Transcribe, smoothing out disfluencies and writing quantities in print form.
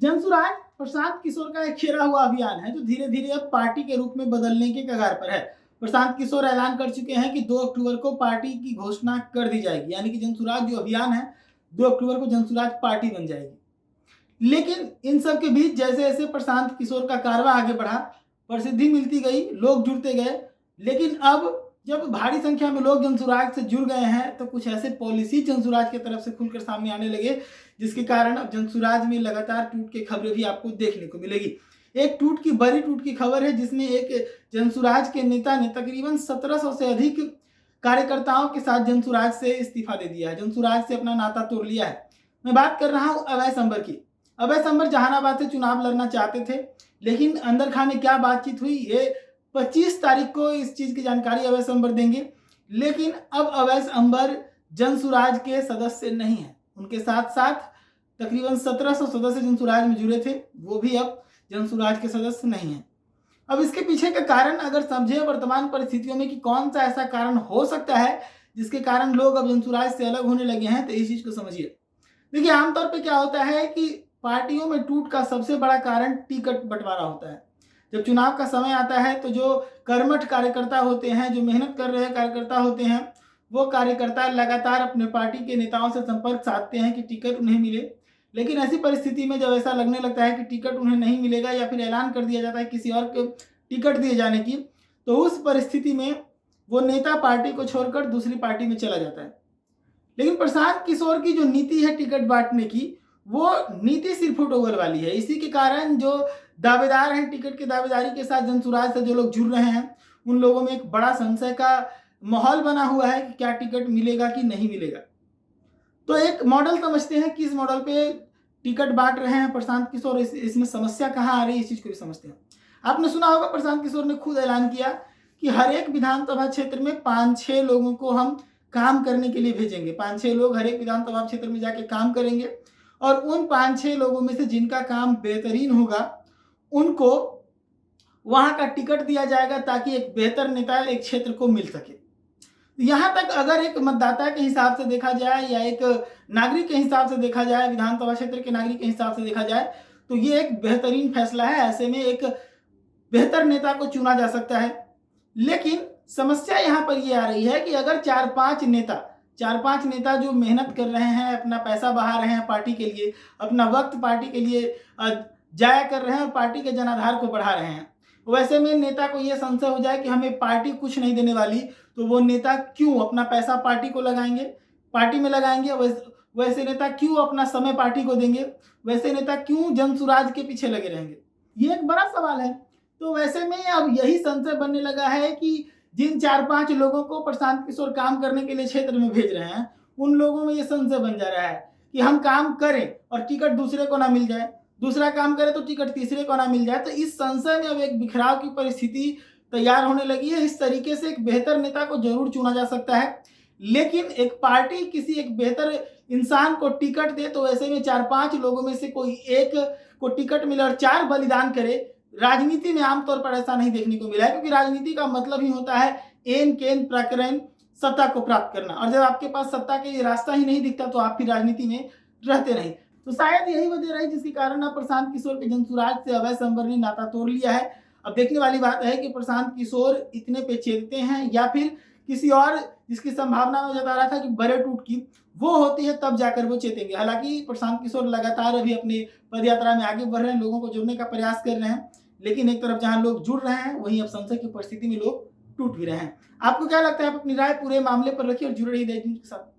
जनसुराज प्रशांत किशोर का एक खेरा हुआ अभियान है जो धीरे धीरे अब पार्टी के रूप में बदलने के कगार पर है। प्रशांत किशोर ऐलान कर चुके हैं कि 2 अक्टूबर को पार्टी की घोषणा कर दी जाएगी, यानी कि जनसुराज जो अभियान है 2 अक्टूबर को जनसुराज पार्टी बन जाएगी। लेकिन इन सब के बीच जैसे जैसे प्रशांत किशोर का कारवा आगे बढ़ा, प्रसिद्धि मिलती गई, लोग जुड़ते गए, लेकिन अब जब भारी संख्या में लोग जनसुराज से जुड़ गए हैं तो कुछ ऐसे पॉलिसी जनसुराज की तरफ से खुलकर सामने आने लगे जिसके कारण अब जनसुराज में लगातार टूट की खबरें भी आपको देखने को मिलेगी। एक बड़ी टूट की खबर है जिसमें एक जनसुराज के नेता ने तकरीबन 1700 से अधिक कार्यकर्ताओं के साथ जनसुराज से इस्तीफा दे दिया है, जनसुराज से अपना नाता तोड़ लिया है। मैं बात कर रहा हूं अभय संबर की। अभय संबर जहानाबाद से चुनाव लड़ना चाहते थे, लेकिन अंदर खाने क्या बातचीत हुई ये 25 तारीख को इस चीज की जानकारी अवैध अंबर देंगे। लेकिन अब अवैध अंबर जनसुराज के सदस्य नहीं है, उनके साथ साथ तकरीबन 1700 सदस्य जनसुराज में जुड़े थे, वो भी अब जनसुराज के सदस्य नहीं है। अब इसके पीछे का कारण अगर समझे वर्तमान परिस्थितियों में कि कौन सा ऐसा कारण हो सकता है जिसके कारण लोग अब जनसुराज से अलग होने लगे हैं, तो इस चीज को समझिए। देखिए, आमतौर पर क्या होता है कि पार्टियों में टूट का सबसे बड़ा कारण टिकट बंटवारा होता है। जब चुनाव का समय आता है तो जो कर्मठ कार्यकर्ता होते हैं, जो मेहनत कर रहे कार्यकर्ता होते हैं, वो कार्यकर्ता लगातार अपने पार्टी के नेताओं से संपर्क साधते हैं कि टिकट उन्हें मिले। लेकिन ऐसी परिस्थिति में जब ऐसा लगने लगता है कि टिकट उन्हें नहीं मिलेगा या फिर ऐलान कर दिया जाता है किसी और को टिकट दिए जाने की, तो उस परिस्थिति में वो नेता पार्टी को छोड़कर दूसरी पार्टी में चला जाता है। लेकिन प्रशांत किशोर की जो नीति है टिकट बांटने की, वो नीति सिर्फ फुटओवर वाली है। इसी के कारण जो दावेदार हैं, टिकट की दावेदारी के साथ जनसुराज से जो लोग जुड़ रहे हैं, उन लोगों में एक बड़ा संशय का माहौल बना हुआ है कि क्या टिकट मिलेगा कि नहीं मिलेगा। तो एक मॉडल समझते हैं, किस मॉडल पे टिकट बांट रहे हैं प्रशांत किशोर, इसमें समस्या कहाँ आ रही है, इस चीज को भी समझते हैं। आपने सुना होगा प्रशांत किशोर ने खुद ऐलान किया कि हर एक विधानसभा क्षेत्र में 5-6 लोगों को हम काम करने के लिए भेजेंगे। 5-6 लोग हर एक विधानसभा क्षेत्र में जाके काम करेंगे और उन 5-6 लोगों में से जिनका काम बेहतरीन होगा उनको वहां का टिकट दिया जाएगा ताकि एक बेहतर नेता एक क्षेत्र को मिल सके। यहां तक अगर एक मतदाता के हिसाब से देखा जाए या एक नागरिक के हिसाब से देखा जाए, विधानसभा क्षेत्र के नागरिक के हिसाब से देखा जाए, तो ये एक बेहतरीन फैसला है। ऐसे में एक बेहतर नेता को चुना जा सकता है। लेकिन समस्या यहां पर यह आ रही है कि अगर 4-5 नेता जो मेहनत कर रहे हैं, अपना पैसा बहा रहे हैं पार्टी के लिए, अपना वक्त पार्टी के लिए जाया कर रहे हैं और पार्टी के जनाधार को बढ़ा रहे हैं, वैसे में नेता को यह संशय हो जाए कि हमें पार्टी कुछ नहीं देने वाली, तो वो नेता क्यों अपना पैसा पार्टी को लगाएंगे, पार्टी में लगाएंगे। वैसे नेता क्यों अपना समय पार्टी को देंगे, वैसे नेता क्यों जनसुराज के पीछे लगे रहेंगे, ये एक बड़ा सवाल है। तो वैसे में अब यही संशय बनने लगा है कि जिन 4-5 लोगों को प्रशांत किशोर काम करने के लिए क्षेत्र में भेज रहे हैं, उन लोगों में यह संशय बन जा रहा है कि हम काम करें और टिकट दूसरे को ना मिल जाए, दूसरा काम करे तो टिकट तीसरे को ना मिल जाए। तो इस संशय में अब एक बिखराव की परिस्थिति तैयार होने लगी है। इस तरीके से एक बेहतर नेता को जरूर चुना जा सकता है, लेकिन एक पार्टी किसी एक बेहतर इंसान को टिकट दे तो ऐसे में 4-5 लोगों में से कोई एक को टिकट मिले और 4 बलिदान करे। राजनीति में आमतौर पर ऐसा नहीं देखने को मिला है, क्योंकि राजनीति का मतलब ही होता है एन केन प्रकरण सत्ता को प्राप्त करना, और जब आपके पास सत्ता के लिए रास्ता ही नहीं दिखता तो आप फिर राजनीति में रहते नहीं। तो शायद यही वजह रही जिसके कारण अब प्रशांत किशोर के जनसुराज से अभय संबर ने नाता तोड़ लिया है। अब देखने वाली बात है कि प्रशांत किशोर इतने पे चेतते हैं या फिर किसी और जिसकी संभावना में जता रहा था कि बड़े टूट की वो होती है तब जाकर वो चेतेंगे। हालांकि प्रशांत किशोर लगातार अभी अपनी पदयात्रा में आगे बढ़ रहे हैं, लोगों को जोड़ने का प्रयास कर रहे हैं, लेकिन एक तरफ जहां लोग जुड़ रहे हैं वहीं अब संशय की परिस्थिति में लोग टूट भी रहे हैं। आपको क्या लगता है? आप अपनी राय पूरे मामले पर रखिए और जुड़े रहिए के साथ।